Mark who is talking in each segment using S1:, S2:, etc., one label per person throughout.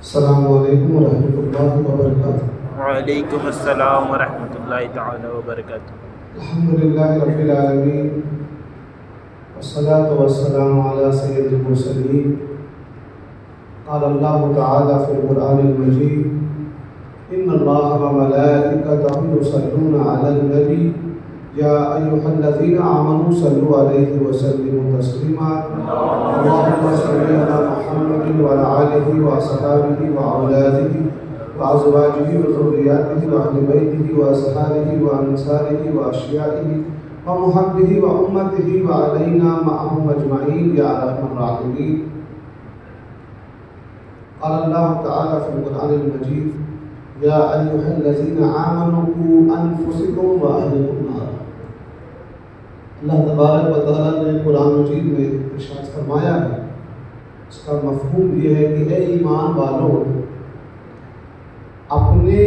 S1: السلام علیکم ورحمۃ اللہ وبرکاتہ۔
S2: وعلیکم السلام ورحمۃ اللہ تعالی وبرکاتہ۔
S1: الحمدللہ رب العالمین والصلاة والسلام علی سید المرسلین۔ قال اللہ تعالی فی القرآن المجید ان اللہ وملائکتہ یصلون علی النبی یا ایھا الذین آمنوا صلوا علیہ وسلموا تسلیما اللہم صل علی محمد وعلی آلہ واصحابہ واولادہ وازواجہ وذریاتہ واہل بیتہ واصحابہ وانصارہ واشیاءہ ومحبہ وامتہ وعلینا معهم اجمعین یا ارحم الراحمین۔ قال اللہ تعالی فی القرآن المجید یا ایھا الذین آمنوا قوا انفسکم واہلیکم نارا۔ اللہ تبارک و تعالیٰ نے قرآن مجید میں ارشاد فرمایا ہے، اس کا مفہوم یہ ہے کہ اے ایمان والوں، اپنے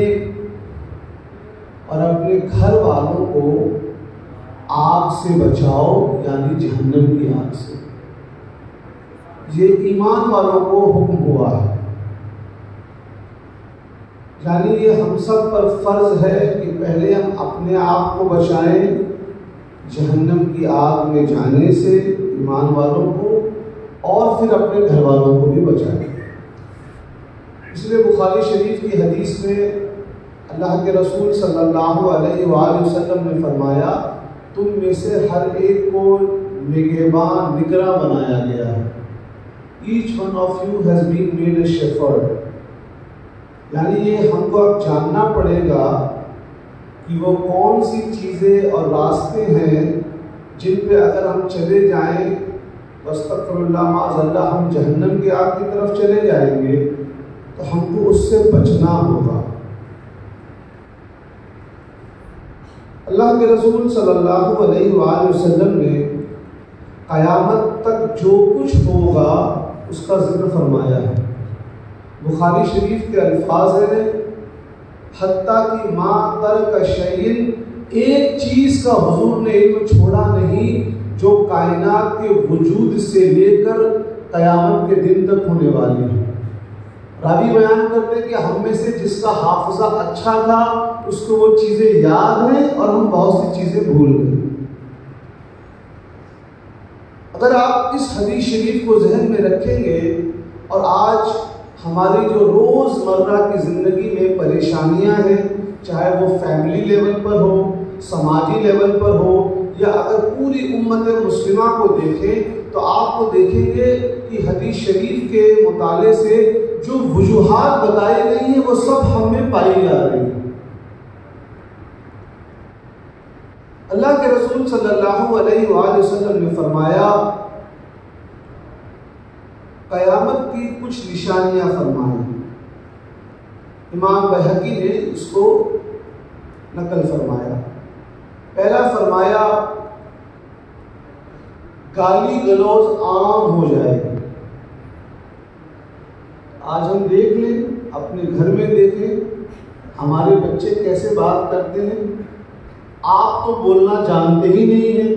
S1: اور اپنے گھر والوں کو آگ سے بچاؤ، یعنی جہنم کی آگ سے۔ یہ ایمان والوں کو حکم ہوا ہے، یعنی یہ ہم سب پر فرض ہے کہ پہلے ہم اپنے آپ کو بچائیں جہنم کی آگ میں جانے سے، ایمان والوں کو، اور پھر اپنے گھر والوں کو بھی بچائیں۔ اس لیے بخاری شریف کی حدیث میں اللہ کے رسول صلی اللہ علیہ وآلہ وسلم نے فرمایا، تم میں سے ہر ایک کو نگہبان، نگراں بنایا گیا ہے۔ Each one of you has been made a shepherd۔ یعنی یہ ہم کو اب جاننا پڑے گا کہ وہ کون سی چیزیں اور راستے ہیں جن پہ اگر ہم چلے جائیں واستغفر اللہ معاذ اللہ ہم جہنم کی آگ کی طرف چلے جائیں گے، تو ہم کو اس سے بچنا ہوگا۔ اللہ کے رسول صلی اللہ علیہ وآلہ وسلم نے قیامت تک جو کچھ ہوگا اس کا ذکر فرمایا ہے۔ بخاری شریف کے الفاظ ہیں، حتیٰ کہ ما ترک شیء، ایک چیز کا حضور نے علم چھوڑا نہیں جو کائنات کے وجود سے لے کر قیامت کے دن تک ہونے والی ہے۔ راوی بیان کرتے ہیں کہ ہم میں سے جس کا حافظہ اچھا تھا اس کو وہ چیزیں یاد ہیں اور ہم بہت سی چیزیں بھول گئے۔ اگر آپ اس حدیث شریف کو ذہن میں رکھیں گے اور آج ہماری جو روزمرہ کی زندگی میں پریشانیاں ہیں، چاہے وہ فیملی لیول پر ہو، سماجی لیول پر ہو، یا اگر پوری امت مسلمہ کو دیکھیں تو آپ کو دیکھیں گے کہ حدیث شریف کے مطالعے سے جو وجوہات بتائی گئی ہیں وہ سب ہم میں پائی جا رہی ہیں۔ اللہ کے رسول صلی اللہ علیہ وآلہ وسلم نے فرمایا، قیامت کی کچھ نشانیاں فرمائیں۔ امام بہقی نے اس کو نقل فرمایا۔ پہلا فرمایا، گالی گلوچ عام ہو جائے گی۔ آج ہم دیکھ لیں، اپنے گھر میں دیکھیں، ہمارے بچے کیسے بات کرتے ہیں۔ آپ تو بولنا جانتے ہی نہیں ہیں،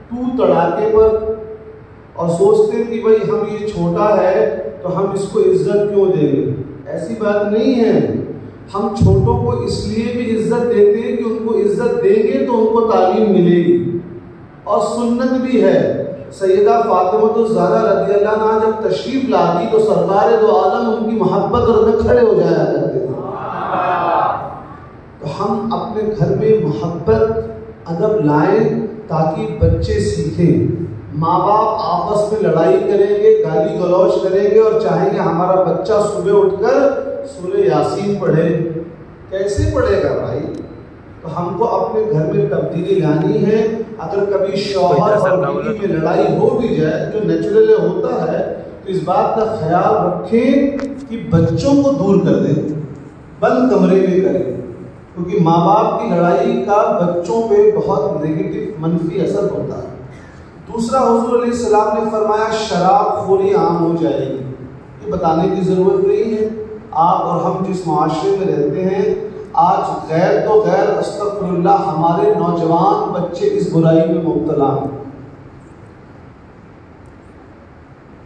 S1: تو تڑاکے پر، اور سوچتے ہیں کہ بھائی ہم یہ چھوٹا ہے تو ہم اس کو عزت کیوں دیں گے۔ ایسی بات نہیں ہے، ہم چھوٹوں کو اس لیے بھی عزت دیتے ہیں کہ ان کو عزت دیں گے تو ان کو تعلیم ملے گی، اور سنت بھی ہے۔ سیدہ فاطمہ الزہرا رضی اللہ عنہا جب تشریف لاتی تو سرکار دو عالم ان کی محبت اور کھڑے ہو جایا کرتے تھے۔ تو ہم اپنے گھر میں محبت، ادب لائیں تاکہ بچے سیکھیں۔ ماں باپ آپس میں لڑائی کریں گے، گالی گلوچ کریں گے، اور چاہیں گے ہمارا بچہ صبح اٹھ کر سورہ یاسین پڑھے۔ کیسے پڑھے گا بھائی؟ تو ہم کو اپنے گھر میں تبدیلی لانی ہے۔ اگر کبھی شوہر اور بیوی میں لڑائی ہو بھی جائے، جو نیچرل ہوتا ہے، تو اس بات کا خیال رکھیں کہ بچوں کو دور کر دیں، بند کمرے میں کریں، کیونکہ ماں باپ کی لڑائی کا بچوں پہ بہت نیگیٹو، منفی اثر ہوتا ہے۔ دوسرا، حضور علیہ السلام نے فرمایا، شراب خوری عام ہو جائے گی۔ یہ بتانے کی ضرورت نہیں ہے، آپ اور ہم جس معاشرے میں رہتے ہیں آج غیر تو غیر استغفر اللہ ہمارے نوجوان بچے اس برائی میں مبتلا ہیں۔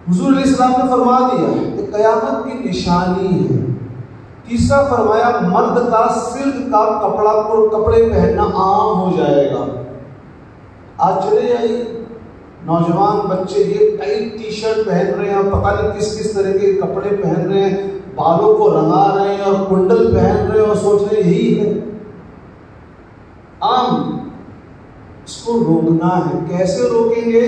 S1: حضور علیہ السلام نے فرما دیا کہ قیامت کی نشانی ہے۔ تیسرا فرمایا مرد کا سلک کا کپڑے پہننا عام ہو جائے گا۔ آج چلے آئی نوجوان بچے یہ ٹائٹ ٹی شرٹ پہن رہے ہیں، پتہ نہیں کس کس طرح کے کپڑے پہن رہے ہیں، بالوں کو رنگا رہے ہیں اور کنڈل پہن رہے ہیں اور سوچ رہے ہیں یہی ہے عام۔ اس کو روکنا ہے۔ کیسے روکیں گے؟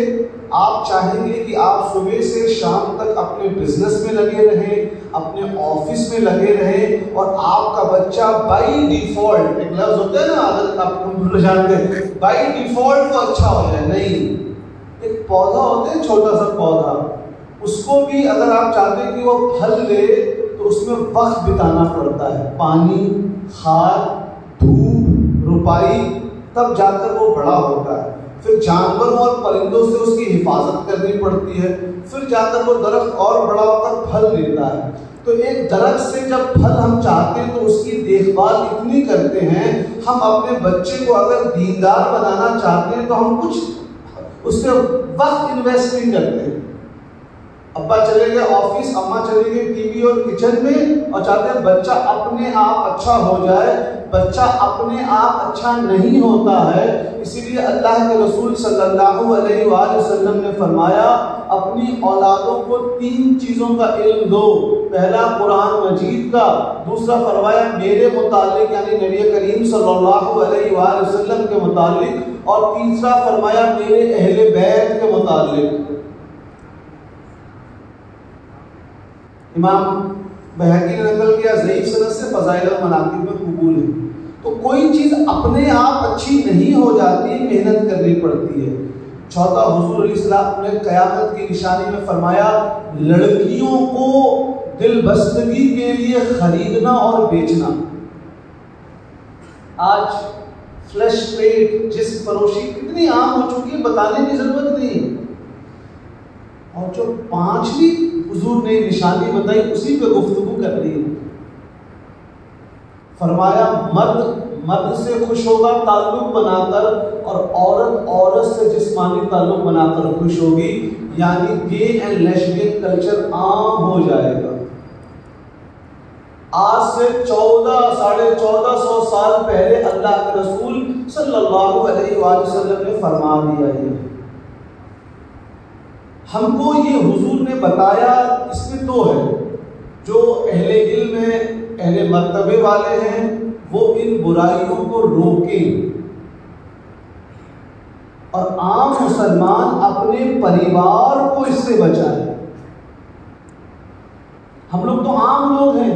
S1: آپ چاہیں گے کہ آپ صبح سے شام تک اپنے بزنس میں لگے رہیں، اپنے آفس میں لگے رہیں، اور آپ کا بچہ بائی ڈیفالٹ، ایک لفظ ہوتا ہے نا اگر آپ کمپیوٹر جانتے ہیں، بائی ڈیفالٹ وہ اچھا ہو جائے۔ نہیں، ایک پودا ہوتا ہے چھوٹا سا پودا، اس کو بھی اگر آپ چاہتے ہیں کہ وہ پھل لے تو اس میں وقت بتانا پڑتا ہے، پانی، کھاد، دھوپ، روپائی، تب جا کر وہ بڑا ہوتا ہے۔ پھر جانوروں اور پرندوں سے اس کی حفاظت کرنی پڑتی ہے، پھر جا کر وہ درخت اور بڑا ہو کر پھل دیتا ہے۔ تو ایک درخت سے جب پھل ہم چاہتے ہیں تو اس کی دیکھ بھال اتنی کرتے ہیں۔ ہم اپنے بچے کو اگر دیندار بنانا چاہتے ہیں تو ہم کچھ اس میں وقت انویسٹ نہیں کرتے۔ ابا چلے گئے آفس، اماں چلے گئے ٹی وی اور کچن میں، اور چاہتے ہیں بچہ اپنے آپ اچھا ہو جائے۔ بچہ اپنے آپ اچھا نہیں ہوتا ہے، اسی لیے اللہ کے رسول صلی اللہ علیہ وآلہ وسلم نے فرمایا اپنی اولادوں کو 3 چیزوں کا علم دو۔ پہلا قرآن مجید کا، دوسرا فرمایا میرے متعلق یعنی نبی کریم صلی اللہ علیہ وآلہ وسلم کے متعلق، اور تیسرا فرمایا میرے اہل بیت کے متعلق۔ امام بہقی نے نقل کیا ضعیف سند سے فضائل و مناقب میں قبول ہے۔ تو کوئی چیز اپنے آپ اچھی نہیں ہو جاتی، محنت کرنی پڑتی ہے۔ چوتھا، حضور علیہ السلام نے قیامت کی نشانی میں فرمایا لڑکیوں کو دل بستگی کے لیے خریدنا اور بیچنا۔ آج فلیش ٹریڈ، جسم فروشی کتنی عام ہو چکی ہے، بتانے کی ضرورت نہیں۔ اور جو 5ویں حضور نے نشانی بتائی اسی پہ گفتگو کر رہی ہے۔ فرمایا مرد سے خوش ہوگا تعلق بنا کر، اور عورت سے جسمانی تعلق بنا کر خوش ہوگی، یعنی گے اینڈ لیسبین کلچر عام ہو جائے گا۔ آج سے 1400 سال پہلے اللہ کے رسول صلی اللہ علیہ وآلہ وسلم نے فرما دیا ہے۔ ہم کو یہ حضور نے بتایا، اس میں تو ہے جو اہل علم ہیں، اہل مرتبے والے ہیں، وہ ان برائیوں کو روکیں، اور عام مسلمان اپنے پریوار کو اس سے بچائیں۔ ہم لوگ تو عام لوگ ہیں،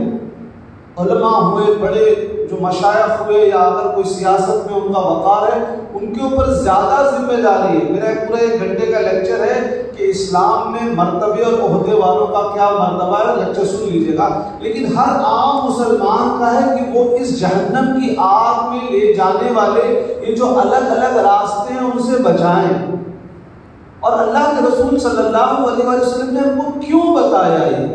S1: علماء ہوئے، بڑے جو مشائخ ہوئے، یا اگر کوئی سیاست میں ان کا وقار ہے، ان کے اوپر زیادہ ذمہ داری ہے۔ میرا پورا 1 گھنٹے کا لیکچر ہے کہ اسلام میں مرتبے اور عہدے والوں کا کیا مرتبہ ہے، لیکچر سن لیجیے گا۔ لیکن ہر عام مسلمان کا ہے کہ وہ اس جہنم کی آگ میں لے جانے والے یہ جو الگ الگ راستے ہیں ان سے بچائیں۔ اور اللہ کے رسول صلی اللہ علیہ وسلم نے ہم کو کیوں بتایا یہ؟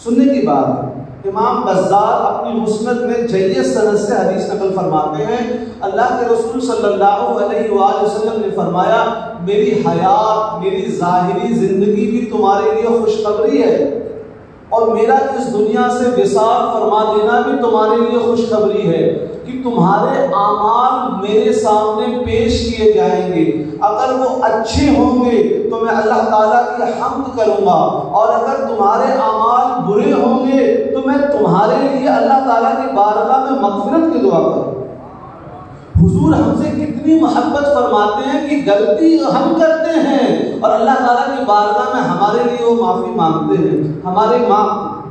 S1: سننے کی بات، امام بزار اپنی مسند میں جید سند سے حدیث نقل فرماتے ہیں، اللہ کے رسول صلی اللہ علیہ وآلہ وسلم نے فرمایا میری حیات، میری ظاہری زندگی بھی تمہارے لیے خوشخبری ہے، اور میرا اس دنیا سے وصال فرما دینا بھی تمہارے لیے خوشخبری ہے، کہ تمہارے اعمال میرے سامنے پیش کیے جائیں گے۔ اگر وہ اچھے ہوں گے تو میں اللہ تعالیٰ کی حمد کروں گا، اور اگر تمہارے اعمال برے ہوں گے تو میں تمہارے لیے اللہ تعالیٰ کی بارگاہ میں مغفرت کی دعا کروں۔ حضور ہم سے کتنی محبت فرماتے ہیں کہ غلطی ہم کرتے ہیں اور اللہ تعالیٰ کی بارگاہ میں ہمارے لیے وہ معافی مانگتے ہیں، ہمارے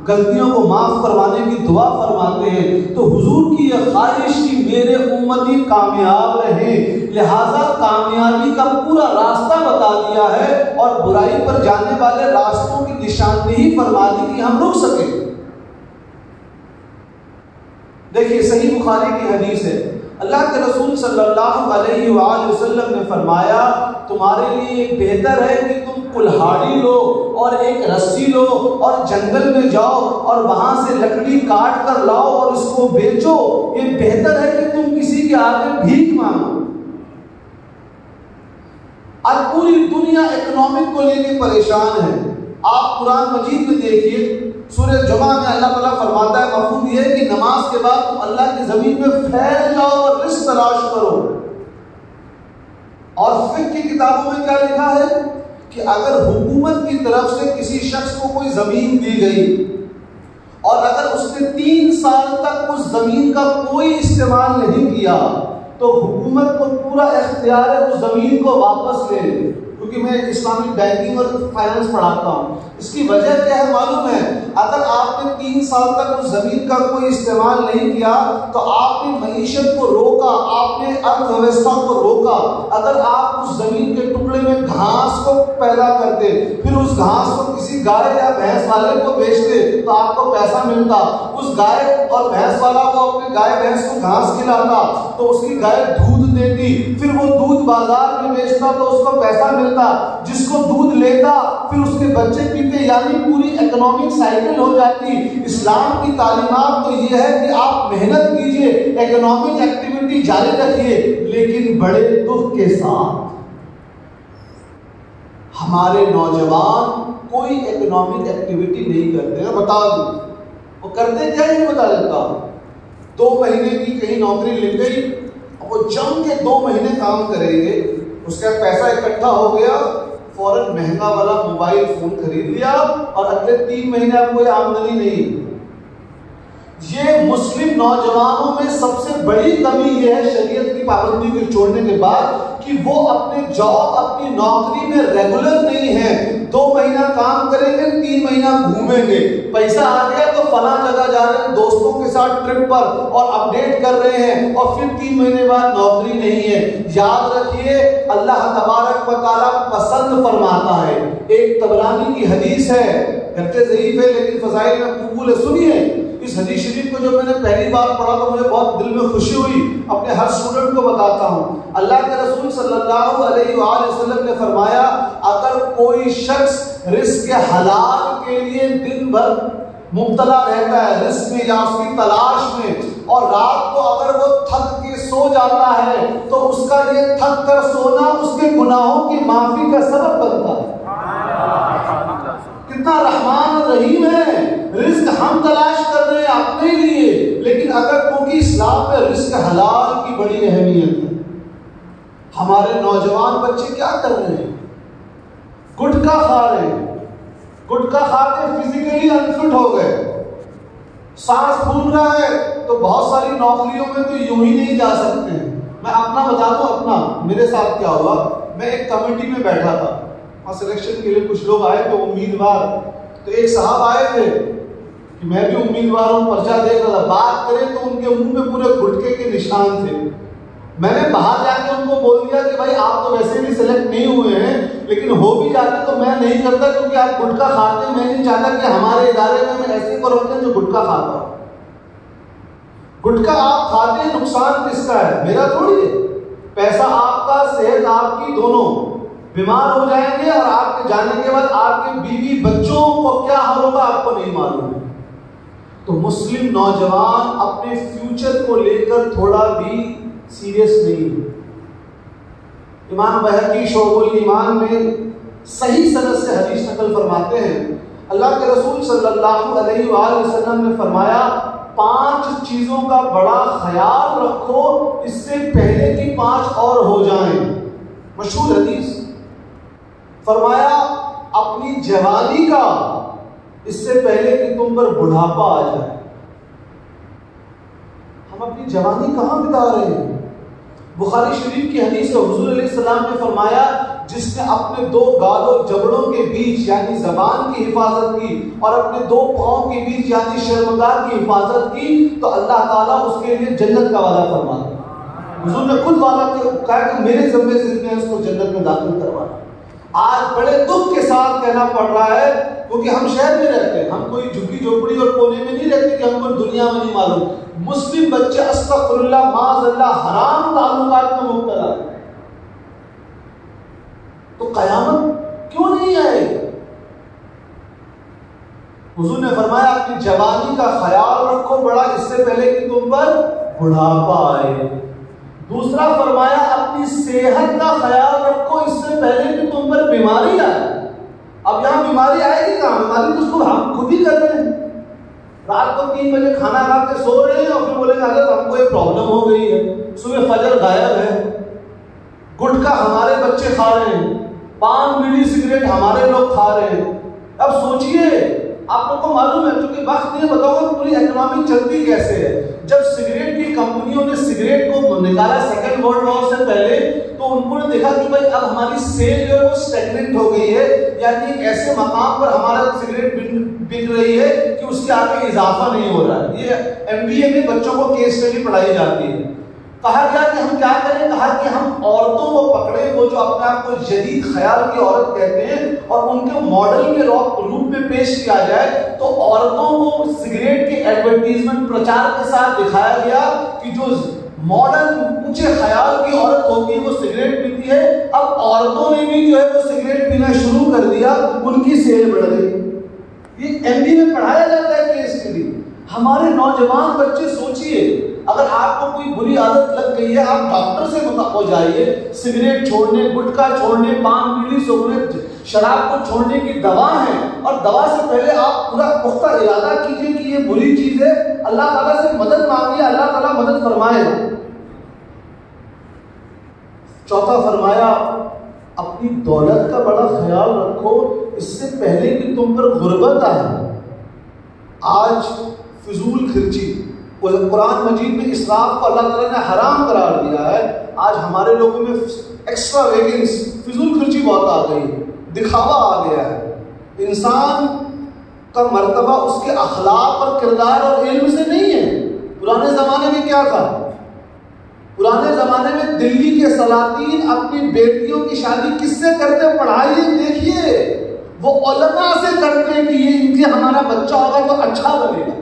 S1: غلطیوں کو معاف کروانے کی دعا فرماتے ہیں۔ تو حضور کی یہ خواہش کہ میرے امتی کامیاب رہے، لہذا کامیابی کا پورا راستہ بتا دیا ہے، اور برائی پر جانے والے راستوں کی نشاندہی فرما دی کہ ہم رک سکیں۔ دیکھیے صحیح بخاری کی حدیث ہے، اللہ کے رسول صلی اللہ علیہ وآلہ وسلم نے فرمایا تمہارے لیے یہ بہتر ہے کہ تم کلہاڑی لو اور ایک رسی لو اور جنگل میں جاؤ اور وہاں سے لکڑی کاٹ کر لاؤ اور اس کو بیچو، یہ بہتر ہے کہ تم کسی کے آگے بھیک مانگو۔ آج پوری دنیا اکنامک کو لے کے پریشان ہے، آپ قرآن مجید میں دیکھیے سورہ جمعہ میں اللہ تعالیٰ فرماتا ہے مفہوم یہ ہے کہ نماز کے بعد تم اللہ کی زمین میں پھیل جاؤ اور رزق تلاش کرو. اور فقہ کی کتابوں میں کیا لکھا ہے کہ اگر حکومت کی طرف سے کسی شخص کو کوئی زمین دی گئی اور اگر اس نے 3 سال تک اس زمین کا کوئی استعمال نہیں کیا تو حکومت کو پورا اختیار ہے اس زمین کو واپس لے لے. کیونکہ میں اسلامک بینکنگ اور فائنانس پڑھاتا ہوں. اس کی وجہ کیا ہے معلوم ہے؟ اگر آپ نے 3 سال تک اس زمین کا کوئی استعمال نہیں کیا تو آپ نے معیشت کو روکا, آپ نے ارتھ ویوستھا کو روکا. اگر آپ اس زمین کے ٹکڑے میں گھاس کو پیدا کرتے, پھر اس گھاس کو کسی گائے یا بھینس والے کو بیچتے تو آپ کو پیسہ ملتا. اس گائے اور بھینس والا کو اپنے گائے بھینس کو گھاس کھلاتا تو اس کی گائے دودھ دیتی, پھر وہ دودھ بازار میں بیچتا تو اس کو پیسہ ملتا. جس کو دودھ لیتا پھر اس کے بچے پیتے, یعنی پوری اکنامک سائیکل ہو جاتی. اسلام کی تعلیمات تو یہ ہے کہ آپ محنت کیجئے, اکنامک ایکٹیویٹی جاری رکھیے, لیکن بڑے دکھ کے ساتھ ہمارے نوجوان کوئی اکنامک ایکٹیویٹی نہیں کرتے. میں بتا دوں وہ کرتے کیا یہ بتا دیتا ہوں. 2 مہینے کی کہیں نوکری لگ گئی, وہ جم کے 2 مہینے کام کریں گے, اس کا پیسہ اکٹھا ہو گیا, فوراً مہنگا والا موبائل فون خرید لیا اور اگلے 3 مہینے آپ کوئی آمدنی نہیں. یہ مسلم نوجوانوں میں سب سے بڑی کمی یہ ہے شریعت کی پابندی کو چھوڑنے کے بعد کہ وہ اپنے جاب اپنی نوکری میں ریگولر نہیں ہے. 2 مہینہ کام کریں گے, 3 مہینہ گھومیں گے, پیسہ آ گیا تو فلاں جگہ جا رہے ہیں دوستوں کے ساتھ ٹرپ پر اور اپڈیٹ کر رہے ہیں, اور پھر 3 مہینے بعد نوکری نہیں ہے. یاد رکھیے اللہ تبارک و تعالیٰ پسند فرماتا ہے. ایک طبرانی کی حدیث ہے, گرچہ ضعیف ہے لیکن فضائل میں قبول ہے. سنیے اس حدیث شریف کو جو میں نے پہلی بار پڑھا تو مجھے بہت دل میں خوشی ہوئی, اپنے ہر اسٹوڈنٹ کو بتاتا ہوں. اللہ کے رسول صلی اللہ علیہ وآلہ وسلم نے فرمایا اگر کوئی شخص رزق حلال کے لیے دن بھر مبتلا رہتا ہے رزق میں یا اس کی تلاش میں, اور رات کو اگر وہ تھک کے سو جاتا ہے تو اس کا یہ تھک کر سونا اس کے گناہوں کی معافی کا سبب بنتا ہے. کتنا رحمان اور رحیم ہے. رزق ہم تلاش کر رہے ہیں اپنے لیے, لیکن اگر کیونکہ اسلام میں رزق حلال کی بڑی اہمیت ہے. ہمارے نوجوان بچے کیا کر رہے ہیں؟ گٹکا کھا رہے ہیں, گٹکا کھا کے فزیکلی انفٹ ہو گئے, سانس پھول رہا ہے تو بہت ساری نوکریوں میں تو یوں ہی نہیں جا سکتے ہیں. میں اپنا بتا دوں, اپنا میرے ساتھ کیا ہوا. میں ایک کمیٹی میں بیٹھا تھا, اور سلیکشن کے لیے کچھ لوگ آئے تھے امیدوار, تو ایک صاحب آئے تھے کہ میں بھی امیدوار ہوں, پرچہ دیکھ رہا تھا. بات کرے تو ان کے منہ میں پورے گٹکے کے نشان تھے. میں نے باہر جا کے ان کو بول دیا کہ بھائی آپ تو ویسے بھی سلیکٹ نہیں ہوئے ہیں, لیکن ہو بھی جاتے تو میں نہیں کرتا کیونکہ آپ گٹکا کھاتے ہیں. میں نہیں چاہتا کہ ہمارے ادارے میں ایسے کو رکھیں جو گٹکا کھاتا ہو. گٹکا آپ کھاتے ہیں, نقصان کس کا ہے؟ میرا تھوڑی ہے. پیسہ آپ کا, صحت آپ کی, دونوں بیمار ہو جائیں گے, اور آپ کے جانے کے بعد آپ کے بیوی بچوں کو کیا حال ہوگا آپ کو نہیں معلوم. تو مسلم نوجوان اپنے فیوچر کو لے کر تھوڑا بھی سیریس نہیں ہے. امام بہقی شعب الایمان میں صحیح سند سے حدیث نقل فرماتے ہیں, اللہ کے رسول صلی اللہ علیہ وآلہ وسلم نے فرمایا 5 چیزوں کا بڑا خیال رکھو اس سے پہلے کہ 5 اور ہو جائیں. مشہور حدیث. فرمایا اپنی جوانی کا اس سے پہلے کہ تم پر بڑھاپا آ جائے. ہم اپنی جوانی کہاں بتا رہے ہیں؟ بخاری شریف کی حدیث ہے, حضور علیہ السلام نے فرمایا جس نے اپنے 2 گالوں جبڑوں کے بیچ یعنی زبان کی حفاظت کی اور اپنے 2 پاؤں کے بیچ یعنی شرمگاہ کی حفاظت کی تو اللہ تعالیٰ اس کے لیے جنت کا وعدہ فرماتا. حضور نے خود وعدہ کہا کہ میرے ذمہ سے میں اس کو جنت میں داخل کروانا. آج بڑے دکھ کے ساتھ کہنا پڑ رہا ہے کیونکہ ہم شہر میں رہتے ہیں, ہم کوئی جھگی جھوپڑی اور کونے میں نہیں رہتے کہ ہم کو دنیا میں نہیں معلوم. مسلم بچے استغفر اللہ معاذ اللہ حرام تعلقات میں مبتلا ہیں. تو قیامت کیوں نہیں آئے؟ حضور نے فرمایا اپنی جوانی کا خیال رکھو بڑا اس سے پہلے کہ تم پر بڑھاپا آئے. دوسرا فرمایا اپنی صحت کا خیال رکھو اس سے پہلے کہ تم پر بیماری آئے. اب یہاں بیماری آئے گی کہاں؟ بیماری تو اس کو ہم خود ہی کر رہے ہیں. رات کو 3 بجے کھانا کھا کے سو رہے ہیں اور پھر بولیں گے حضرت ہم کو یہ پرابلم ہو گئی ہے. صبح فجر غائب ہے، گٹکا ہمارے بچے کھا رہے ہیں، پان بیڑی سگریٹ ہمارے لوگ کھا رہے ہیں. اب سوچئے، آپ لوگ کو معلوم ہے کیونکہ وقت نہیں بتاؤ گا پوری اکنامی چلتی کیسے ہے. جب سگریٹ کی کمپنیوں نے سگریٹ کو نکالا سیکنڈ ورلڈ وار سے پہلے، تو ان کو نے دیکھا کہ بھائی اب ہماری سیل جو ہے وہ اسٹیگننٹ ہو گئی ہے، یعنی ایک ایسے مقام پر ہمارا سگریٹ بک رہی ہے کہ اس کے آگے اضافہ نہیں ہو رہا ہے. یہ MBA میں بچوں کو کیس اسٹڈی پڑھائی جاتی ہے. کہا گیا کہ ہم کیا کریں؟ کہا کہ ہم عورتوں کو پکڑیں، وہ جو اپنے آپ کو جدید خیال کی عورت کہتے ہیں، اور ان کے ماڈل کے روپ میں پیش کیا جائے. تو عورتوں کو سگریٹ کے ایڈورٹیزمنٹ پرچار کے ساتھ دکھایا گیا کہ جو ماڈرن اونچے خیال کی عورت ہوتی ہے وہ سگریٹ پیتی ہے. اب عورتوں نے بھی جو ہے وہ سگریٹ پینا شروع کر دیا، ان کی سیل بڑھ گئی. یہ MBA میں پڑھایا جاتا ہے کیس کے لیے. ہمارے نوجوان بچے سوچئے، اگر آپ کو کوئی بری عادت لگ گئی ہے، آپ ڈاکٹر سے ہو جائیے. سگریٹ چھوڑنے، گٹکا چھوڑنے، پان بیڑی سگریٹ، شراب کو چھوڑنے کی دوا ہے، اور دوا سے پہلے آپ پورا پختہ ارادہ کیجئے کہ یہ بری چیز ہے. اللہ تعالیٰ سے مدد مانگیے، اللہ تعالیٰ مدد فرمائے. چوتھا فرمایا اپنی دولت کا بڑا خیال رکھو اس سے پہلے کہ تم پر غربت آئے. آج فضول خرچی، قرآن مجید میں اسراف کو اللہ تعالیٰ نے حرام قرار دیا ہے. آج ہمارے لوگوں میں ایکسٹرا ویگنس، فضول خرچی بہت آ گئی ہے، دکھاوا آ گیا ہے. انسان کا مرتبہ اس کے اخلاق اور کردار اور علم سے نہیں ہے. پرانے زمانے میں کیا تھا؟ پرانے زمانے میں دلی کے سلاطین اپنی بیٹیوں کی شادی کس سے کرتے؟ پڑھائیے دیکھیے، وہ علماء سے کرتے کہ یہ ان کے ہمارا بچہ ہوگا تو اچھا بنے گا.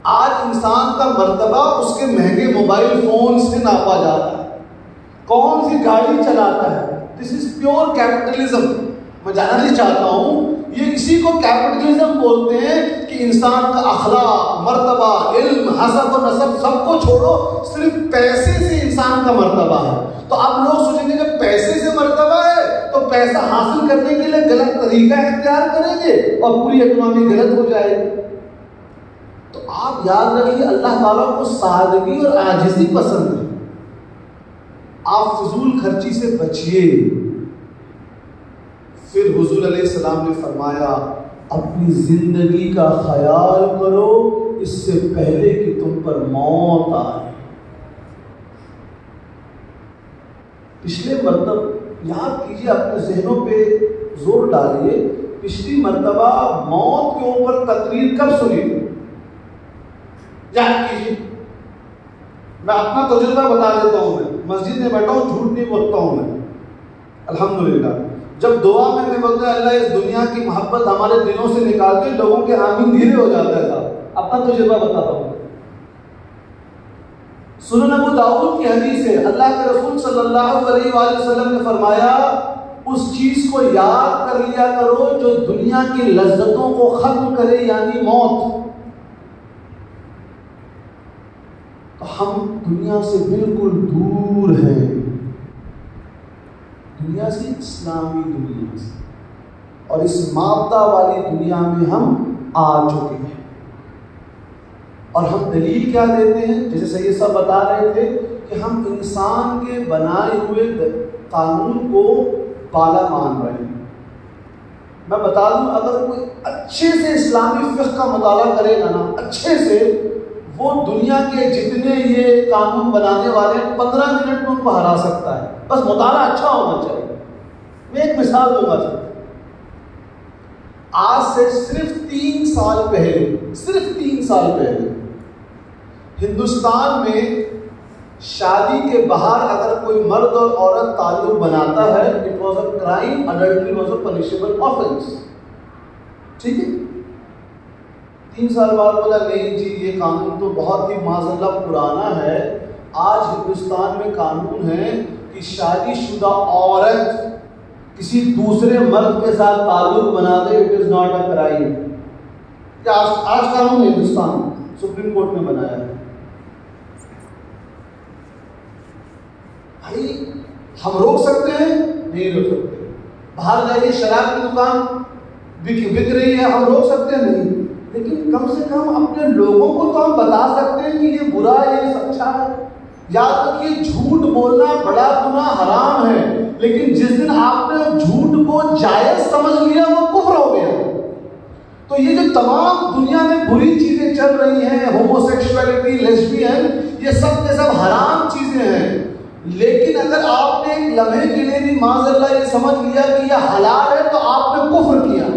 S1: آج انسان کا مرتبہ اس کے مہنگے موبائل فون سے ناپا جا رہا ہے، کون سی گاڑی چلاتا ہے. دس از پیور کیپٹلزم. میں جاننا نہیں چاہتا ہوں، یہ اسی کو کیپٹلزم بولتے ہیں کہ انسان کا اخلاق، مرتبہ، علم، حسب و نسب سب کو چھوڑو، صرف پیسے سے انسان کا مرتبہ ہے. تو آپ لوگ سوچیں گے کہ پیسے سے مرتبہ ہے تو پیسہ حاصل کرنے کے لیے غلط طریقہ اختیار کریں گے اور پوری اکنامی غلط ہو جائے گی. تو آپ یاد رکھیے اللہ تعالیٰ کو سادگی اور عاجزی پسند ہے. آپ فضول خرچی سے بچیے. پھر حضور علیہ السلام نے فرمایا اپنی زندگی کا خیال کرو اس سے پہلے کہ تم پر موت آئے. پچھلے مرتبہ یاد کیجیے، اپنے ذہنوں پہ زور ڈالیے، پچھلی مرتبہ موت کے اوپر تقریر کب سنی تھی؟ یاد کیجیے. میں اپنا تجربہ بتا دیتا ہوں. میں مسجد میں بیٹھا ہوں، جھوٹ نہیں بولتا ہوں میں الحمدللہ. جب دعا میں بولتا اللہ اس دنیا کی محبت ہمارے دلوں سے نکال کے لوگوں کے آمین دھیرے ہو جاتا تھا. اپنا تجربہ بتاتا ہوں. سنن ابو داؤد کی حدیث ہے، اللہ کے رسول صلی اللہ علیہ وآلہ وسلم نے فرمایا اس چیز کو یاد کر لیا کرو جو دنیا کی لذتوں کو ختم کرے، یعنی موت. تو ہم دنیا سے بالکل دور ہیں، دنیا سے، اسلامی دنیا سے، اور اس مادہ والی دنیا میں ہم آ چکے ہیں. اور ہم دلیل کیا دیتے ہیں؟ جیسے سید صاحب بتا رہے تھے کہ ہم انسان کے بنائے ہوئے قانون کو بالا مان رہے ہیں. میں بتا دوں، اگر کوئی اچھے سے اسلامی فقہ کا مطالعہ کرے گا نا، اچھے سے، وہ دنیا کے جتنے یہ قانون بنانے والے 15 منٹ میں ان کو ہرا سکتا ہے. بس مطالعہ اچھا ہونا چاہیے. میں ایک مثال دوں گا. آج سے صرف 3 سال پہلے ہندوستان میں شادی کے باہر اگر کوئی مرد اور عورت تعلق بناتا ہے، it was a crime, adultery was a punishable offence. ٹھیک ہے. 3 سال بعد بولا نہیں جی یہ قانون تو بہت ہی معاذ اللہ پرانا ہے. آج ہندوستان میں قانون ہے کہ شادی شدہ عورت کسی دوسرے مرد کے ساتھ تعلق بنا دے، it is not a crime. کیا آج قانون ہے ہندوستان، سپریم کورٹ نے بنایا ہے. بھائی ہم روک سکتے ہیں؟ نہیں روک سکتے. باہر جائیے شراب کی دکان بک رہی ہے، ہم روک سکتے ہیں نہیں، لیکن کم سے کم اپنے لوگوں کو تو ہم بتا سکتے ہیں کہ یہ برا ہے یہ اچھا ہے۔ یاد رکھیے جھوٹ بولنا بڑا گناہ حرام ہے، لیکن جس دن آپ نے جھوٹ کو جائز سمجھ لیا وہ کفر ہو گیا۔ تو یہ جو تمام دنیا میں بری چیزیں چل رہی ہیں، ہومو سیکشولیٹی، لیسبین، یہ سب کے سب حرام چیزیں ہیں، لیکن اگر آپ نے ایک لمحے کے لیے بھی معاذ اللہ یہ سمجھ لیا کہ یہ حلال ہے تو آپ نے کفر کیا۔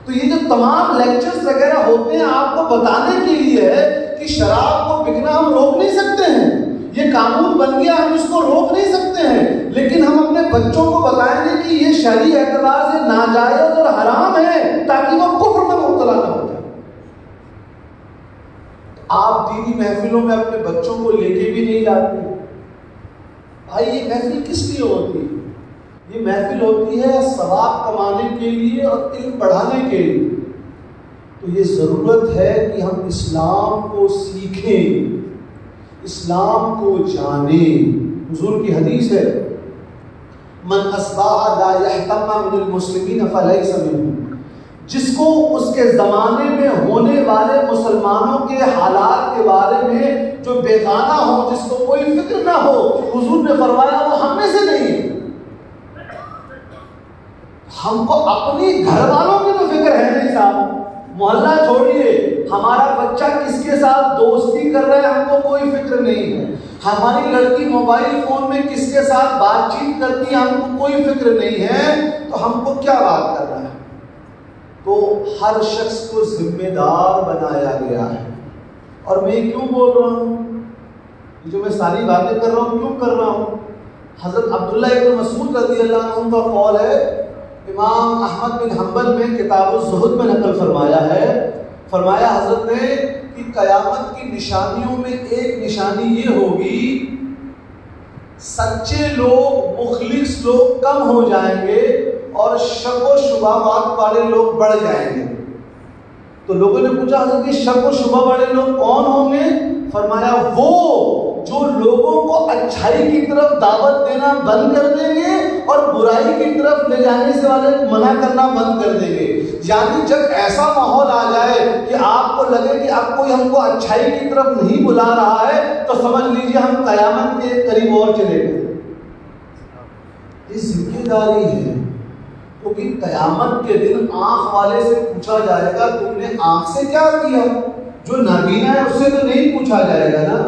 S1: تو یہ جو تمام لیکچرز وغیرہ ہوتے ہیں آپ کو بتانے کے لیے ہے کہ شراب کو بکنا ہم روک نہیں سکتے ہیں، یہ قانون بن گیا ہم اس کو روک نہیں سکتے ہیں، لیکن ہم اپنے بچوں کو بتائیں گے کہ یہ شرعی اعتبار سے ناجائز اور حرام ہے تاکہ وہ کفر میں مبتلا نہ ہو جائے۔ آپ دینی محفلوں میں اپنے بچوں کو لے کے بھی نہیں جاتے۔ بھائی یہ محفل کس لیے ہوتی ہے؟ یہ محفل ہوتی ہے ثواب کمانے کے لیے اور علم بڑھانے کے لیے۔ تو یہ ضرورت ہے کہ ہم اسلام کو سیکھیں، اسلام کو جانیں۔ حضور کی حدیث ہے من اصبح لا يهتم من المسلمین فلیس منهم، جس کو اس کے زمانے میں ہونے والے مسلمانوں کے حالات کے بارے میں جو بیگانہ ہو، جس کو کوئی فکر نہ ہو، حضور نے فرمایا وہ ہم میں سے نہیں ہے۔ ہم کو اپنی گھر والوں کی تو فکر ہے نہیں صاحب، محلہ چھوڑیے، ہمارا بچہ کس کے ساتھ دوستی کر رہا ہے ہم کو کوئی فکر نہیں ہے، ہماری لڑکی موبائل فون میں کس کے ساتھ بات چیت کرتی ہے ہم کو کوئی فکر نہیں ہے، تو ہم کو کیا بات کرنا ہے؟ تو ہر شخص کو ذمہ دار بنایا گیا ہے۔ اور میں کیوں بول رہا ہوں، یہ جو میں ساری باتیں کر رہا ہوں کیوں کر رہا ہوں؟ حضرت عبداللہ ابن مسعود رضی اللہ عنہ کا قول ہے، امام احمد بن حنبل میں کتاب الزہد میں نقل فرمایا ہے، فرمایا حضرت نے کہ قیامت کی نشانیوں میں ایک نشانی یہ ہوگی، سچے لوگ، مخلص لوگ کم ہو جائیں گے اور شک و شبہات والے لوگ بڑھ جائیں گے۔ تو لوگوں نے پوچھا حضرت کہ شک و شبہ والے لوگ کون ہوں گے؟ فرمایا وہ جو لوگوں کو اچھائی کی طرف دعوت دینا بند کر دیں گے اور برائی کی طرف لے جانے سے والے منع کرنا بند کر دیں گے۔ یعنی جب ایسا ماحول آ جائے کہ آپ کو لگے کہ اب کوئی ہم کو اچھائی کی طرف نہیں بلا رہا ہے تو سمجھ لیجیے ہم قیامت کے قریب اور چلے گئے۔ یہ ذمہ داری ہے، کیونکہ قیامت کے دن آنکھ والے سے پوچھا جائے گا تم نے آنکھ سے کیا کیا؟ جو نابینا ہے اس سے تو نہیں پوچھا جائے گا نا۔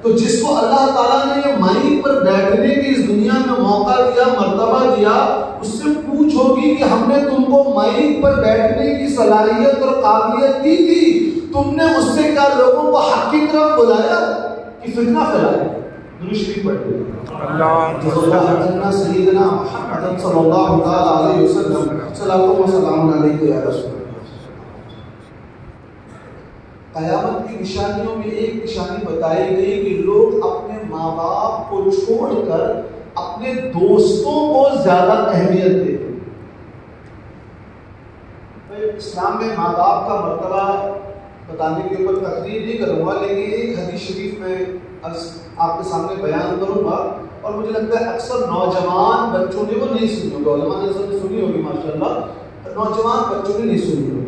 S1: تو جس کو اللہ تعالیٰ نے یہ مائک پر بیٹھنے کی اس دنیا میں موقع دیا، مرتبہ دیا، اس سے پوچھ ہوگی کہ ہم نے تم کو مائک پر بیٹھنے کی صلاحیت اور قابلیت دی تھی، تم نے اس سے کیا لوگوں کو حق کی طرف بلایا کہ فتنہ پھیلایا؟ درود شریف پڑھتے اللہ سیدنا محمد صلی اللہ علیہ وسلم، صلوات و سلام علیک یا رسول۔ قیامت کی نشانیوں میں ایک نشانی بتائی گئی کہ لوگ اپنے ماں باپ کو چھوڑ کر اپنے دوستوں کو زیادہ اہمیت دیتے ہیں۔ میں اسلام میں ماں باپ کا مرتبہ بتانے کے اوپر تقریر نہیں کروں گا، لیکن ایک حدیث شریف میں آپ کے سامنے بیان کروں گا، اور مجھے لگتا ہے اکثر نوجوان بچوں نے وہ نہیں سنی ہوگی، علماء نے سنی ہوگی ماشاءاللہ، نوجوان بچوں نے نہیں سنی ہوگی۔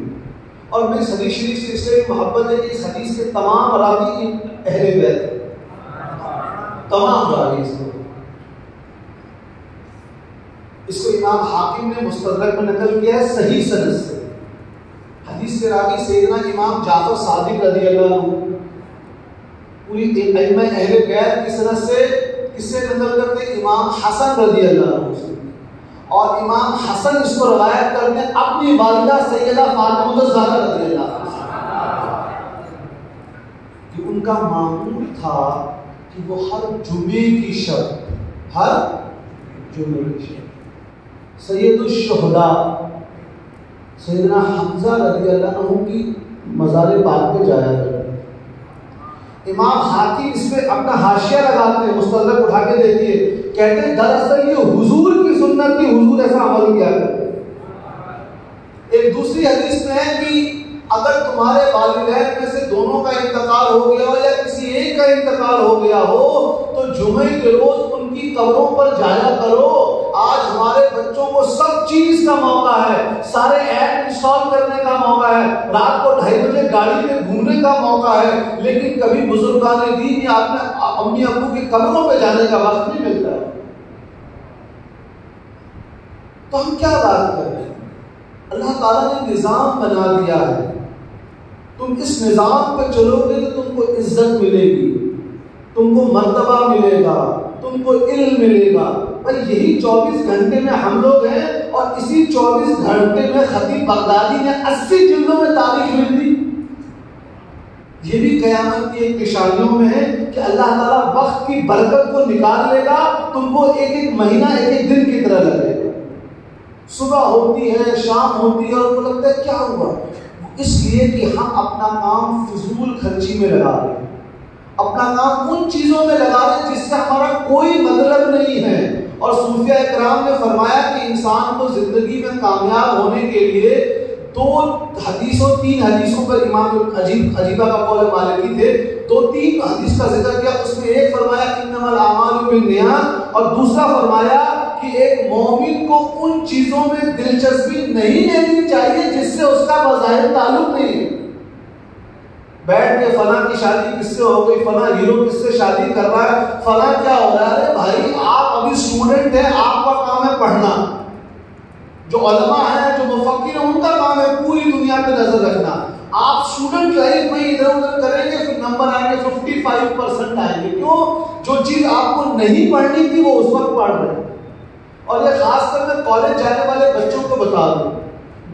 S1: اور میں اس حدیث شریف سے اس لیے محبت ہے کہ اس حدیث کے تمام راوی اہل بیت ہیں، تمام راوی اس کو امام حاکم نے مستدرک میں نقل کیا ہے صحیح سند سے۔ حدیث کے راوی سیدنا امام جعفر صادق رضی اللہ عنہ، پوری ائمہ اہل بیت کی سند سے کس سے نقل کرتے؟ امام حسن رضی اللہ عنہ سے، اور امام حسن اس کو روایت کرتے ہیں اپنی والدہ سیدہ فاطمہ الزہرا رضی اللہ عنہا، کہ ان کا معمول تھا کہ وہ ہر جمعے کی شب، ہر جمعے کی شب سید الشہداء سیدنا حمزہ رضی اللہ عنہ کی مزار پاک پہ جایا کرتے۔ امام حاکم اس پہ اپنا حاشیہ لگاتے ہیں، مستدرک اٹھا کے دیکھیے، کہتے ہیں دراصل یہ حضور کی سنت کی، حضور ایسا عمل کیا کرتے۔ ایک دوسری حدیث میں ہے کہ اگر تمہارے والدین میں سے دونوں کا انتقال ہو گیا ہو یا کسی ایک کا انتقال ہو گیا ہو تو جمعے کے روز ان کی قبروں پر جایا کرو، آج ہمارے بچوں کو سب چیز کا موقع ہے، سارے ایپ انسٹال کرنے کا موقع ہے، رات کو 2:30 بجے گاڑی میں گھومنے کا موقع ہے، لیکن کبھی بزرگان دین یا اپنے امی ابو کے قبروں پہ جانے کا وقت نہیں ملتا ہے۔ تو ہم کیا بات کریں؟ اللہ تعالیٰ نے نظام بنا دیا ہے، تم اس نظام پہ چلو گے تو تم کو عزت ملے گی، تم کو مرتبہ ملے گا، تم کو علم ملے گا۔ بھائی یہی 24 گھنٹے میں ہم لوگ ہیں، اور اسی 24 گھنٹے میں خطیب بغدادی نے 80 جلدوں میں تاریخ لکھ دی۔ یہ بھی قیامت کی ایک نشانیوں میں ہے کہ اللہ تعالیٰ وقت کی برکت کو نکال لے گا، تم کو ایک ایک مہینہ ایک ایک دن کی طرح لگے گا۔ صبح ہوتی ہے، شام ہوتی ہے، اور وہ لگتا ہے کیا ہوا؟ اس لیے کہ ہم اپنا کام فضول خرچی میں لگا رہے ہیں، اپنا کام ان چیزوں میں لگا رہے ہیں جس سے ہمارا کوئی مطلب نہیں ہے۔ اور صوفیہ اکرام نے فرمایا کہ انسان کو زندگی میں کامیاب ہونے کے لیے 3 حدیثوں پر امام عجیبہ کا قول مالکی تھے، 2-3 حدیث کا ذکر کیا۔ اس میں ایک فرمایا انما الاعمال بالنیات، اور دوسرا فرمایا کہ ایک مومن کو ان چیزوں میں دلچسپی نہیں لینی چاہیے جس سے اس کا بظاہر تعلق نہیں ہے۔ بیٹھ کے فلاں کی شادی کس سے ہو گئی، فلاں ہیرو کس سے شادی کر رہا ہے، فلاں کیا ہو رہا ہے۔ بھائی آپ ابھی اسٹوڈنٹ ہیں، آپ کا کام ہے پڑھنا۔ جو علماء ہیں، جو مفکر ہیں، ان کا کام ہے پوری دنیا پہ نظر رکھنا۔ آپ اسٹوڈنٹ لائف میں ادھر ادھر کریں گے، پھر نمبر آئیں گے 55% آئیں گے۔ کیوں؟ جو چیز آپ کو نہیں پڑھنی تھی وہ اس وقت پڑھ رہے ہیں۔ اور یہ خاص کر میں کالج جانے والے بچوں کو بتا دوں،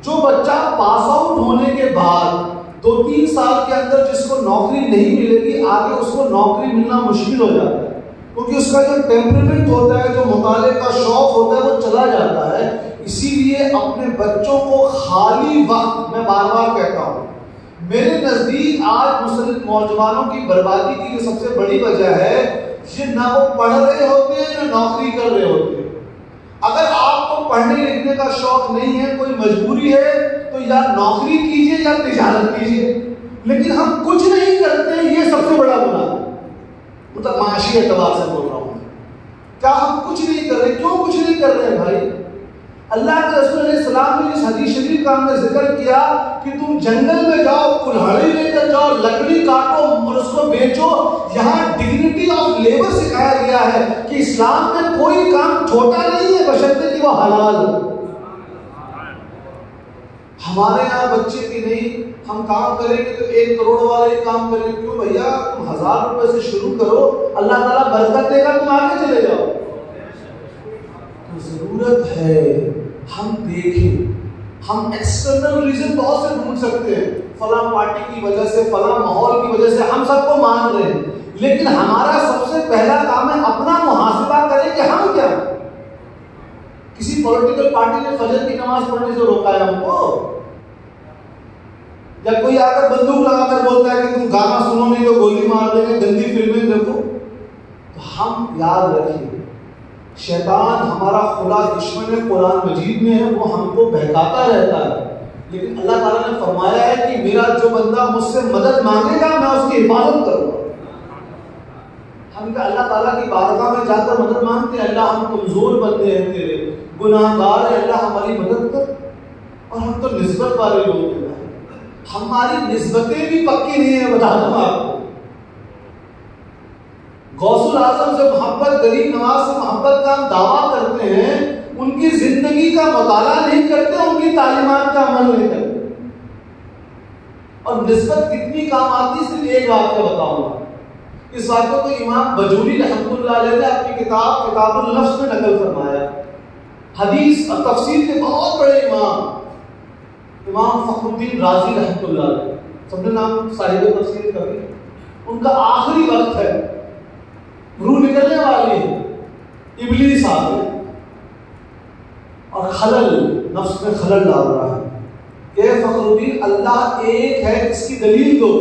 S1: جو بچہ پاس آؤٹ ہونے کے بعد 2-3 سال کے اندر جس کو نوکری نہیں ملے گی، آگے اس کو نوکری ملنا مشکل ہو جاتا ہے، کیونکہ اس کا جو ٹیمپرمنٹ ہوتا ہے، جو مطالعے کا شوق ہوتا ہے، وہ چلا جاتا ہے۔ اسی لیے اپنے بچوں کو خالی وقت، میں بار بار کہتا ہوں، میرے نزدیک آج مسلم نوجوانوں کی بربادی کی جو سب سے بڑی وجہ ہے، یہ نہ وہ پڑھ رہے ہوتے ہیں نہ نوکری کر رہے ہوتے ہیں۔ اگر آپ کو پڑھنے لکھنے کا شوق نہیں ہے، کوئی مجبوری ہے، تو یا نوکری کیجیے یا تجارت کیجیے، لیکن ہم کچھ نہیں کرتے، یہ سب سے بڑا گناہ ہے۔ مطلب معاشی اعتبار سے بول رہا ہوں، کیا ہم کچھ نہیں کر رہے؟ کیوں کچھ نہیں کر رہے بھائی؟ اللہ کے رسول علیہ السلام نے اس حدیث شریف کا ہم نے ذکر کیا کہ تم جنگل میں جاؤ، کلہاڑی لے کر جاؤ، لکڑی کاٹو اور اس کو بیچو۔ یہاں ڈگنیٹی آف لیبر سکھایا گیا ہے کہ اسلام میں کوئی کام چھوٹا نہیں ہے بشرطے کہ وہ حلال ہو۔ ہمارے یہاں بچے کی نہیں، ہم کام کریں گے تو 1 کروڑ والے ہی کام کریں گے۔ کیوں بھیا؟ تم 1000 روپے سے شروع کرو، اللہ تعالیٰ برکت دے گا، تم آگے چلے جاؤ۔ ضرورت ہے ہم دیکھیں، ہم ایکسٹرنل ریزن بہت سے ڈھونڈ سکتے ہیں، فلاں پارٹی کی وجہ سے، فلاں ماحول کی وجہ سے، ہم سب کو مان رہے ہیں، لیکن ہمارا سب سے پہلا کام ہے اپنا محاسبہ کریں کہ ہم کیا۔ کسی پولیٹیکل پارٹی نے فجر کی نماز پڑھنے سے روکا ہے ہم کو؟ یا کوئی آ کر بندوق لگا کر بولتا ہے کہ تم گانا سنو نہیں تو گولی مار دیں گے، گندی فلمیں دیکھو؟ تو ہم یاد رکھیں، شیطان ہمارا خدا دشمن ہے، قرآن مجید میں ہے، وہ ہم کو بہکاتا رہتا ہے، لیکن اللہ تعالیٰ نے فرمایا ہے کہ میرا جو بندہ مجھ سے مدد مانگے گا میں اس کی حفاظت کروں گا۔ ہم کیا اللہ تعالیٰ کی بارگاہ میں جا کر مدد مانگتے ہیں؟ اللہ ہم کمزور بندے ہیں، تیرے گناہ گار ہیں، اللہ ہماری مدد کر۔ اور ہم تو نسبت والے لوگ ہیں، ہماری نسبتیں بھی پکی نہیں ہیں، بتا دوں آپ کو۔ غوث الاعظم سے محبت، غریب نواز سے محبت کا ہم دعویٰ کرتے ہیں، ان کی زندگی کا مطالعہ نہیں کرتے، ان کی تعلیمات کا عمل نہیں کرتے۔ اور نسبت کتنی کام آتی ہے، صرف ایک واقعہ بتاؤں گا۔ اس واقعہ کو امام بجولی رحمۃ اللہ علیہ نے اپنی کتاب اللفظ میں نقل فرمایا۔ حدیث اور تفسیر کے بہت بڑے امام فخر الدین رازی رحمۃ اللہ علیہ، سب نے نام صاحب تفسیر کبھی، ان کا آخری وقت ہے، روح نکلنے والی ہے، ابلیس آ گئے اور نفس میں خلل ڈال رہا ہے کہ فخر الدین اللہ ایک ہے، اس کی دلیل دو۔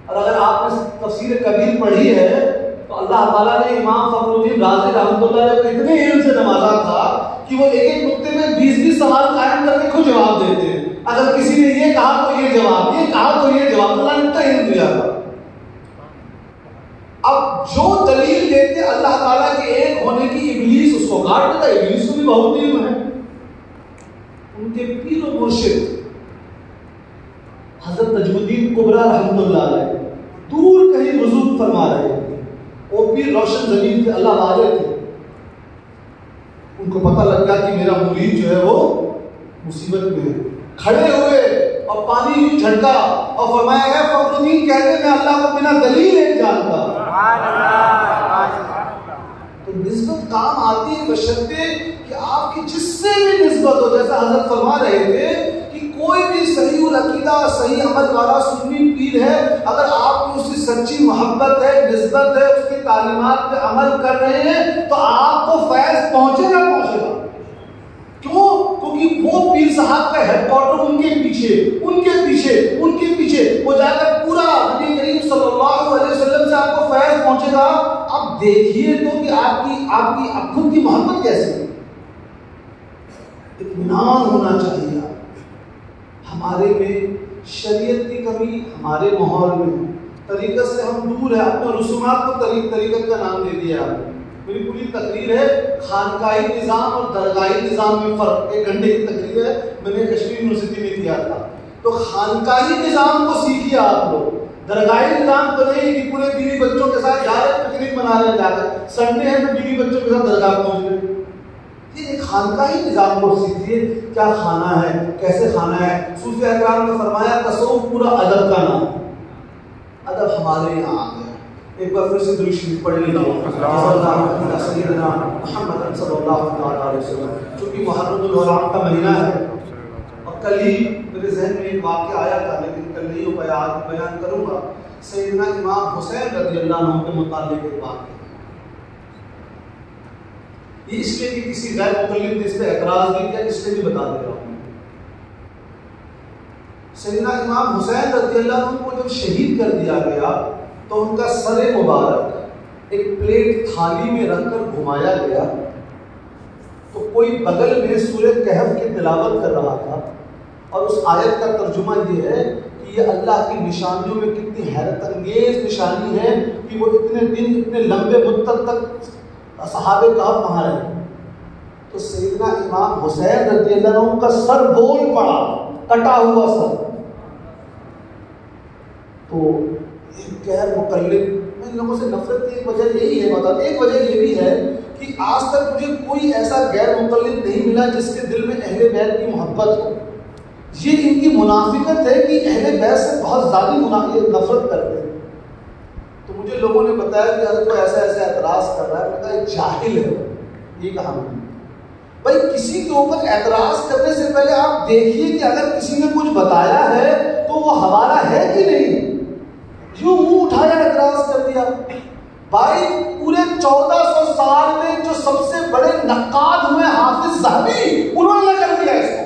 S1: اور اگر آپ نے تفسیر کبیر پڑھی ہے تو اللہ تعالیٰ نے امام فخر الدین رازی رحمۃ اللہ علیہ کو اتنے علم سے نوازا تھا کہ وہ ایک نقطے میں 20 سوال قائم کر کے خود جواب دیتے ہیں۔ اگر کسی نے یہ کہا تو یہ جواب، یہ کہا تو یہ جواب، اللہ نے اتنا علم دیا تھا۔ اب جو دلیل دیتے اللہ تعالیٰ کے ایک ہونے کی ابلیس اس کو کاٹ دیتا ہے. ابلیس کو بھی بہت علم ہے. ان کے پیر و مرشد حضرت نجم الدین کبریٰ رحمۃ اللہ علیہ دور کہیں وضو فرما رہے تھے. وہ پیر روشن ضمیر تھے, اللہ والے تھے. ان کو پتہ لگ گیا کہ میرا مرید جو ہے وہ مصیبت میں ہے. کھڑے ہوئے اور پانی یوں جھٹکا اور فرمایا اے فخر الدین کہتے میں اللہ کو بنا دلیل نہیں جانتا. تو نسبت کام آتی ہے بشرطے کہ آپ کی جس سے بھی نسبت ہو. جیسا حضرت فرما رہے تھے کہ کوئی بھی صحیح العقیدہ اور صحیح عمل والا سنی پیر ہے, اگر آپ کی اس کی سچی محبت ہے, نسبت ہے, اس کی تعلیمات پہ عمل کر رہے ہیں تو آپ کو فیض پہنچے گا پہنچے گا. کیوں؟ کیونکہ وہ پیر صاحب کا ہیڈ کوارٹر ان کے پیچھے وہ جا کر پورا نبی کریم صلی اللہ علیہ وسلم سے آپ کو فیض پہنچے گا. اب دیکھیے تو کہ آپ کی خود کی محبت کیسی ہے. اطمینان ہونا چاہیے. ہمارے میں شریعت کی کمی, ہمارے ماحول میں طریقت سے ہم دور ہیں. اپنے رسومات کو طریقت کا نام دے دیا. میری پوری تقریر ہے خانقاہی نظام اور درگاہی نظام میں فرق. 1 گھنٹے کی تقریر ہے, میں نے کشمیر یونیورسٹی میں کیا تھا. تو خانقاہی نظام کو سیکھیے آپ لوگ. درگاہی نظام تو نہیں کہ پورے بیوی بچوں کے ساتھ جا رہے پکنک منا رہے جا کر, سنڈے ہے تو بیوی بچوں کے ساتھ درگاہ پہنچ رہے. یہ خانقاہی نظام کو سیکھیے. کیا کھانا ہے, کیسے کھانا ہے. صوفیاء کرام نے فرمایا تصوف پورا ادب کا نام. ادب ہمارے یہاں آ گیا. ایک بار پھر سے درود شریف پڑھ لیجیے سیدنا محمد صلی اللہ علیہ وسلم. چونکہ محرم الحرام کا مہینہ ہے اور کل ہی میرے ذہن میں ایک واقعہ آیا تھا, لیکن کل نہیں ہو پایا, آج بیان کروں گا. سیدنا امام حسین رضی اللہ عنہ کے متعلق ایک واقعہ. یہ اس لیے کہ کسی غیر مقلد نے اس پہ اعتراض نہیں کیا, اس لیے بھی بتا دے رہا ہوں. سیدنا امام حسین رضی اللہ عنہ کو جب شہید کر دیا گیا تو ان کا سر مبارک ایک پلیٹ تھالی میں رکھ کر گھمایا گیا. تو کوئی بغل میں سورہ کہف کی تلاوت کر رہا تھا اور اس آیت کا ترجمہ یہ ہے کہ یہ اللہ کی نشانیوں میں کتنی حیرت انگیز نشانی ہے کہ وہ اتنے دن اتنے لمبے مدت تک صحابہ کہف وہاں رہے. تو سیدنا امام حسین رضی اللہ عنہ کا سر بول پڑا, کٹا ہوا سر. تو غیر مقلد, میں ان لوگوں سے نفرت کی ایک وجہ یہی ہے, بتا ایک وجہ یہ بھی ہے کہ آج تک مجھے کوئی ایسا غیر مقلد نہیں ملا جس کے دل میں اہل بیت کی محبت ہو. یہ ان کی منافقت ہے کہ اہل بیت سے بہت زیادہ نفرت کرتے ہیں. تو مجھے لوگوں نے بتایا کہ حضرت کو ایسا اعتراض کر رہا ہے. میں کہا ایک جاہل ہے, یہ کہا میں نے. بھائی کسی کے اوپر اعتراض کرنے سے پہلے آپ دیکھیے کہ اگر کسی نے کچھ بتایا ہے تو وہ حوالہ ہے کہ نہیں. یوں منہ اٹھایا اعتراض کر دیا. بھائی پورے 1400 سال میں جو سب سے بڑے نقاد ہوئے حافظ ذہبی, انہوں نے نقل کیا اس کو.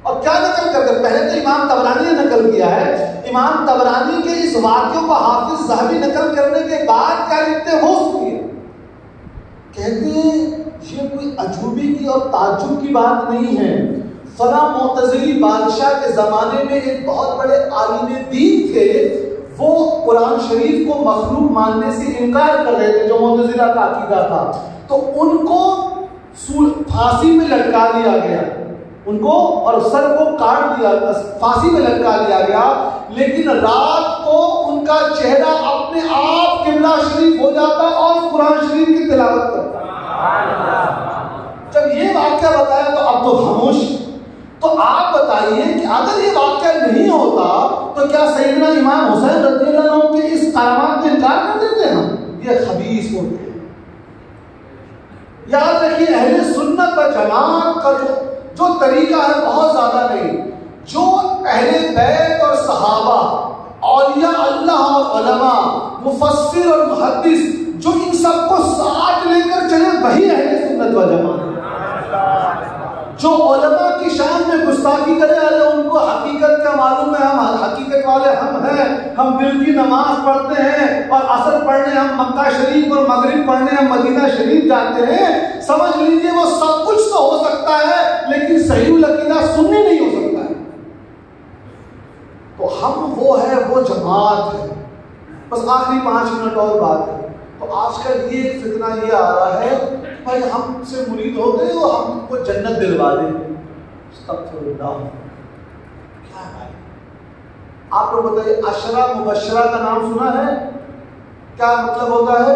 S1: اور کیا نقل کر کے, پہلے تو امام طبرانی نے نقل کیا ہے. امام طبرانی کے اس واقعے کو حافظ ذہبی نقل کرنے کے بعد کیا لکھتے ہیں, وہ سنیے. کہتے ہیں یہ کوئی عجوبی کی اور تعجب کی بات نہیں ہے. فلاں معتزلی بادشاہ کے زمانے میں ایک بہت بڑے عالم دین تھے, وہ قرآن شریف کو مخلوق ماننے سے انکار کر رہے تھے, جو معتزلہ کا عقیدہ تھا. تو ان کو پھانسی میں لٹکا دیا گیا, ان کو اور سر کو کاٹ دیا, پھانسی میں لٹکا دیا گیا. لیکن رات کو ان کا چہرہ اپنے آپ قبلہ شریف ہو جاتا اور قرآن شریف کی تلاوت کرتا. جب یہ واقعہ بتایا تو اب تو خاموش. تو آپ بتائیے کہ اگر یہ واقعہ نہیں ہوتا تو کیا سیدنا امام حسین رضی اللہ عنہ کے اس کرامات کا انکار کر دیتے ہیں؟ یہ خبیث ہوتے ہیں. یاد رکھیے اہل سنت و جماعت کا جو طریقہ ہے بہت زیادہ نہیں. جو اہل بیت اور صحابہ, اولیاء اللہ اور علماء, مفسر اور محدث, جو ان سب کو ساتھ لے کر چلے وہی اہل سنت و جماعت. جو علماء کی شان میں گستاخی کرے والے ان کو حقیقت کا معلوم ہے, ہم حقیقت والے ہم ہیں, ہم دل کی نماز پڑھتے ہیں اور عصر پڑھنے ہم مکہ شریف اور مغرب پڑھنے ہم مدینہ شریف جاتے ہیں. سمجھ لیجیے وہ سب کچھ تو ہو سکتا ہے لیکن صحیح العقیدہ سننے نہیں ہو سکتا ہے. تو ہم وہ ہے, وہ جماعت ہے. بس آخری 5 منٹ اور بات ہے. تو آج کل یہ ایک فتنہ یہ آ رہا ہے بھائی ہم سے مرید ہو گئے اور ہم کو جنت دلوا دیں. استغفر اللہ. کیا ہے آپ لوگ بتائیے عشرہ مبشرہ کا نام سنا ہے؟ کیا مطلب ہوتا ہے؟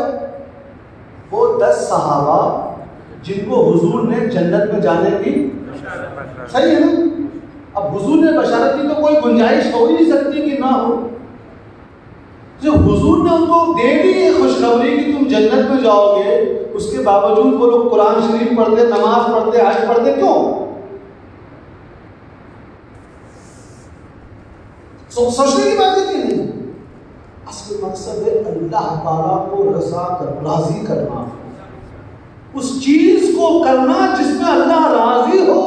S1: وہ 10 صحابہ جن کو حضور نے جنت میں جانے کی صحیح ہے نا. اب حضور نے بشارت کی تو کوئی گنجائش ہو ہی نہیں سکتی کہ نہ ہو. جو حضور نے ان کو دے دی ہے خوشخبری کہ تم جنت میں جاؤ گے، اس کے باوجود وہ لوگ قرآن شریف پڑھتے، نماز پڑھتے، حج پڑھتے، کیوں؟ سوچنے کی بات ہے کہ نہیں؟ اصل مقصد ہے اللہ تعالیٰ کو راضی کرنا، اس چیز کو کرنا جس میں اللہ راضی ہو.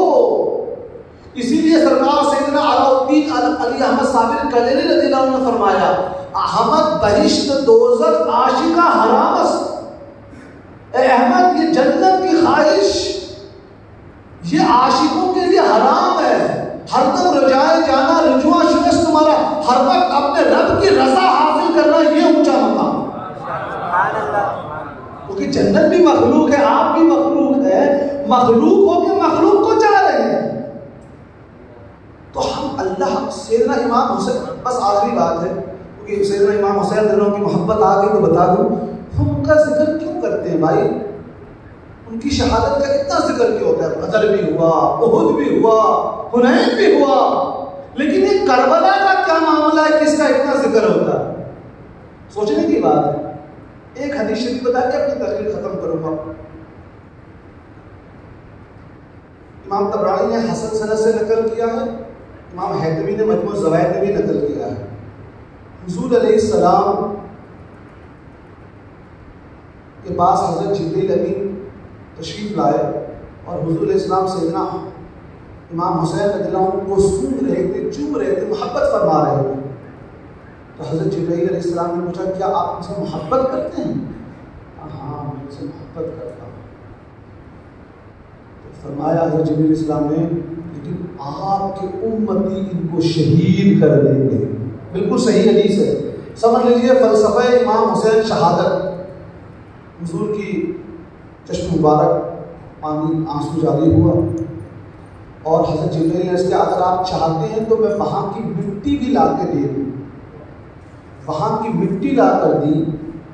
S1: اسی لیے سرکار سیدنا علاؤالدین علی احمد صابر کلیلی رضی اللہ عنہ نے فرمایا احمد بہشت دوزخ عاشقہ حرام است. اے احمد یہ جنت کی خواہش یہ عاشقوں کے لیے حرام ہے. ہر دم رجائے جانا رجوع شکست تمہارا، ہر وقت اپنے رب کی رضا حاصل کرنا، یہ اونچا مقام. کیونکہ جنت بھی مخلوق ہے، آپ بھی مخلوق ہے، مخلوق ہو کے مخلوق کو چاہ رہے ہیں. تو ہم اللہ سیدنا امام حسین، بس آخری بات ہے کیونکہ سیدنا امام حسین رضی اللہ عنہ کی محبت آ گئی تو بتا دوں، ہم ان کا ذکر کیوں کرتے ہیں بھائی؟ ان کی شہادت کا اتنا ذکر کیوں ہوتا ہے؟ بدر بھی ہوا، احد بھی ہوا، حنین بھی ہوا، لیکن یہ کربلا کا کیا معاملہ ہے کہ اس کا اتنا ذکر ہوتا ہے؟ سوچنے کی بات ہے. ایک حدیث شریف بتا کے اپنی تقریر ختم کروں گا. امام طبرانی نے حسن سند سے نقل کیا ہے، امام حیثمی نے مجموع الزوائد میں بھی نقل کیا ہے. حضور علیہ السلام کے پاس حضرت جبریل امین تشریف لائے اور حضور علیہ السلام سیدنا امام حسین رضی اللہ عنہ کو سونگ رہے تھے، چوم رہے تھے، محبت فرما رہے تھے. تو حضرت جبرائیل علیہ السلام نے پوچھا کیا آپ ان سے محبت کرتے ہیں؟ ہاں میں ان سے محبت کرتا ہوں. تو فرمایا حضرت جبرائیل علیہ السلام نے لیکن آپ کے امتی ان کو شہید کر دیں گے. بالکل صحیح حدیث ہے. سمجھ لیجیے فلسفہ امام حسین شہادت. حضور کی چشم مبارک پانی آنسو جاری ہوا اور حضرت جبرائیل نے کہا اگر آپ چاہتے ہیں تو میں وہاں کی مٹی بھی لا کے دے دوں. وہاں کی مٹی لا کر دی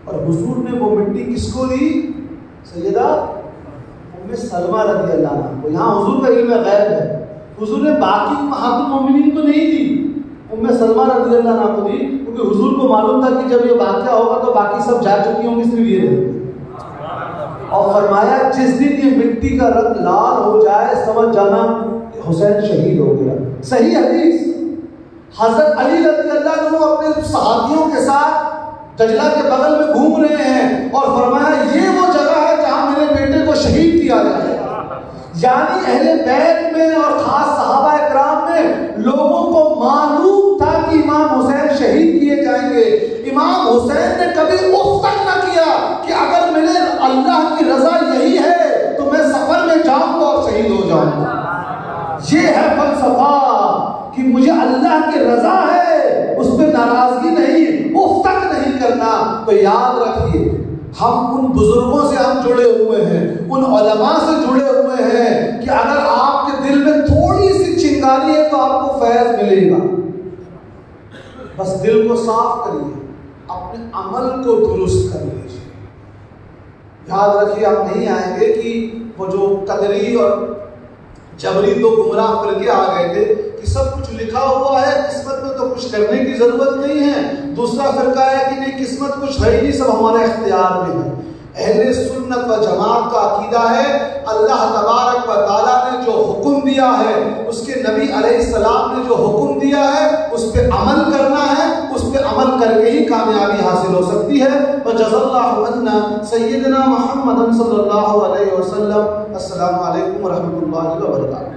S1: اور حضور نے وہ مٹی کس کو دی؟ سیدہ ام سلمہ رضی اللہ عنہا کو. یہاں حضور کا علم غیب ہے. حضور نے باقی امہات المومنین کو نہیں دی، ام سلمہ رضی اللہ عنہا کو دی، کیونکہ حضور کو معلوم تھا کہ جب یہ واقعہ ہوگا تو باقی سب جا چکی ہوں گی، صرف یہ رہے. اور فرمایا جس دن یہ مٹی کا رنگ لال ہو جائے سمجھ جانا حسین شہید ہو گیا. صحیح حدیث. حضرت علی رضی اللہ عنہ اپنے صحابیوں کے ساتھ دجلہ کے بغل میں گھوم رہے ہیں اور فرمایا یہ وہ جگہ ہے جہاں میرے بیٹے کو شہید کیا جائے. یعنی اہل بیت میں اور خاص صحابہ اکرام میں لوگوں کو معلوم تھا کہ امام حسین شہید کیے جائیں گے. امام حسین نے کبھی اف تک نہ کیا کہ اگر میرے اللہ کی رضا یہی ہے تو میں سفر میں جاؤں گا اور شہید ہو جاؤں گا. یہ ہے فلسفہ کہ مجھے اللہ کی رضا ہے، اس پہ ناراضگی نہیں، اف تک نہیں کرنا. تو یاد رکھیے ہم ان بزرگوں سے ہم جڑے ہوئے ہیں، ان علماء سے جڑے ہوئے ہیں کہ اگر آپ کے دل میں تھوڑی سی چنگاری ہے تو آپ کو فیض ملے گا. بس دل کو صاف کریے، اپنے عمل کو درست کر لیجیے. یاد رکھیے آپ نہیں آئیں گے کہ وہ جو قدری اور جبری تو گمراہ فرقے آ گئے تھے کہ سب کچھ لکھا ہوا ہے، قسمت میں تو کچھ کرنے کی ضرورت نہیں ہے. دوسرا فرقہ ہے کہ نہیں قسمت کچھ ہے ہی نہیں، سب ہمارے اختیار میں ہے. اہل سنت و جماعت کا عقیدہ ہے اللہ تبارک و تعالیٰ نے جو حکم دیا ہے، اس کے نبی علیہ السلام نے جو حکم دیا ہے اس پہ عمل کرنا ہے، اس پہ عمل کر کے ہی کامیابی حاصل ہو سکتی ہے. وجزا اللہ عنا سیدنا محمد صلی اللہ علیہ وسلم. السلام علیکم ورحمۃ اللہ وبرکاتہ.